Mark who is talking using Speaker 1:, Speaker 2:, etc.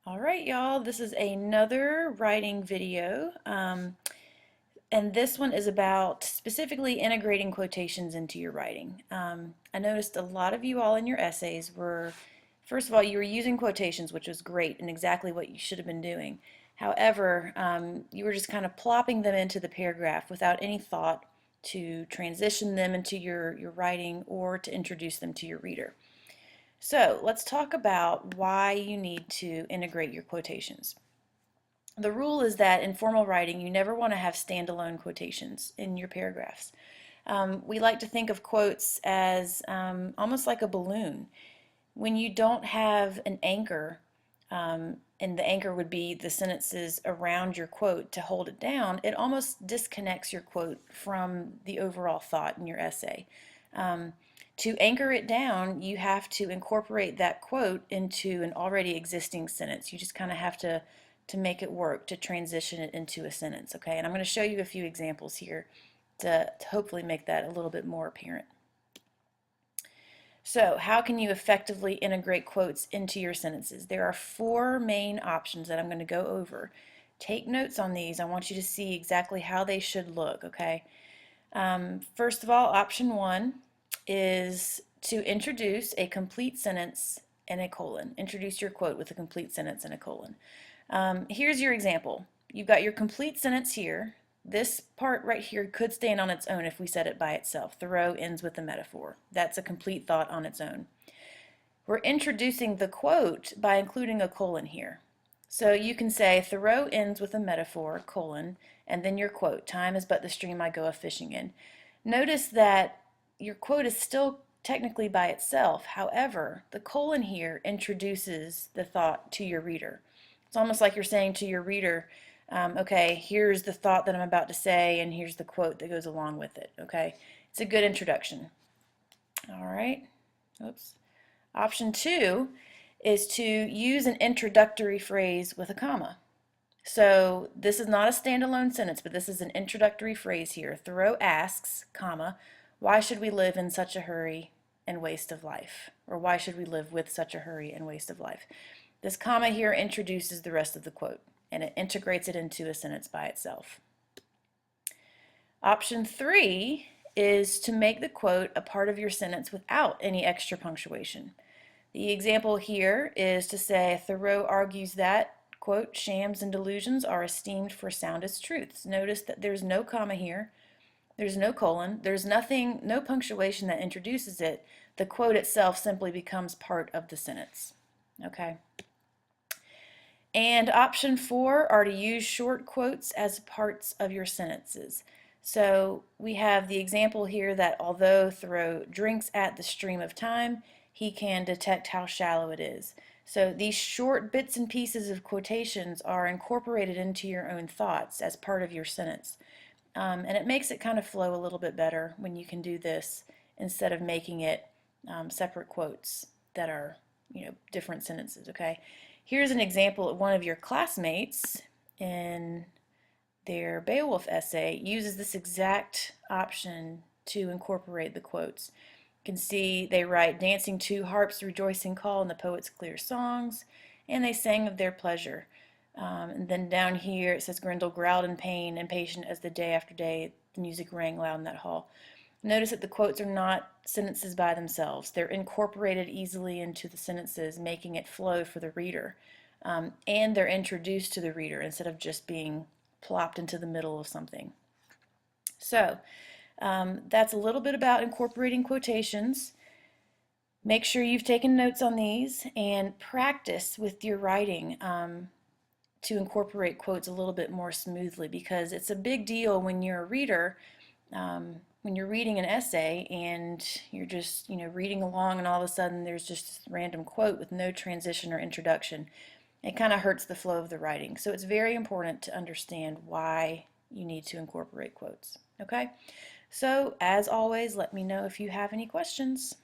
Speaker 1: All right, y'all, this is another writing video, and this one is about specifically integrating quotations into your writing. I noticed a lot of you all in your essays were, first of all, you were using quotations, which was great and exactly what you should have been doing. However, you were just kind of plopping them into the paragraph without any thought to transition them into your writing or to introduce them to your reader. So let's talk about why you need to integrate your quotations. The rule is that in formal writing, you never want to have standalone quotations in your paragraphs. We like to think of quotes as almost like a balloon. When you don't have an anchor, and the anchor would be the sentences around your quote to hold it down, it almost disconnects your quote from the overall thought in your essay. To anchor it down, you have to incorporate that quote into an already existing sentence. You just kind of have to make it work, to transition it into a sentence, okay? And I'm going to show you a few examples here to hopefully make that a little bit more apparent. So, how can you effectively integrate quotes into your sentences? There are four main options that I'm going to go over. Take notes on these. I want you to see exactly how they should look, okay? First of all, option one is to introduce a complete sentence and a colon. Introduce your quote with a complete sentence and a colon. Here's your example. You've got your complete sentence here. This part right here could stand on its own if we said it by itself. Thoreau ends with a metaphor. That's a complete thought on its own. We're introducing the quote by including a colon here. So you can say Thoreau ends with a metaphor, colon, and then your quote, time is but the stream I go a-fishing in. Notice that your quote is still technically by itself. However, the colon here introduces the thought to your reader. It's almost like you're saying to your reader, okay, here's the thought that I'm about to say, and here's the quote that goes along with it, okay? It's a good introduction. All right, oops. Option two is to use an introductory phrase with a comma. So this is not a standalone sentence, but this is an introductory phrase here. Thoreau asks, comma, why should we live in such a hurry and waste of life? Or why should we live with such a hurry and waste of life? This comma here introduces the rest of the quote, and it integrates it into a sentence by itself. Option three is to make the quote a part of your sentence without any extra punctuation. The example here is to say Thoreau argues that, quote, shams and delusions are esteemed for soundest truths. Notice that there's no comma here, there's no colon, there's nothing, no punctuation that introduces it. The quote itself simply becomes part of the sentence, okay? And option four are to use short quotes as parts of your sentences. So we have the example here that although Thoreau drinks at the stream of time, he can detect how shallow it is. So these short bits and pieces of quotations are incorporated into your own thoughts as part of your sentence. And it makes it kind of flow a little bit better when you can do this instead of making it separate quotes that are, different sentences, okay? Here's an example of one of your classmates in their Beowulf essay uses this exact option to incorporate the quotes. You can see they write, dancing two harps rejoicing call in the poet's clear songs, and they sang of their pleasure. And then down here it says Grendel growled in pain, impatient as the day after day the music rang loud in that hall. Notice that the quotes are not sentences by themselves. They're incorporated easily into the sentences, making it flow for the reader. And they're introduced to the reader instead of just being plopped into the middle of something. So that's a little bit about incorporating quotations. Make sure you've taken notes on these and practice with your writing to incorporate quotes a little bit more smoothly, because it's a big deal when you're a reader. When you're reading an essay and you're just, reading along, and all of a sudden there's just a random quote with no transition or introduction, it kind of hurts the flow of the writing. So it's very important to understand why you need to incorporate quotes. Okay? So as always, let me know if you have any questions.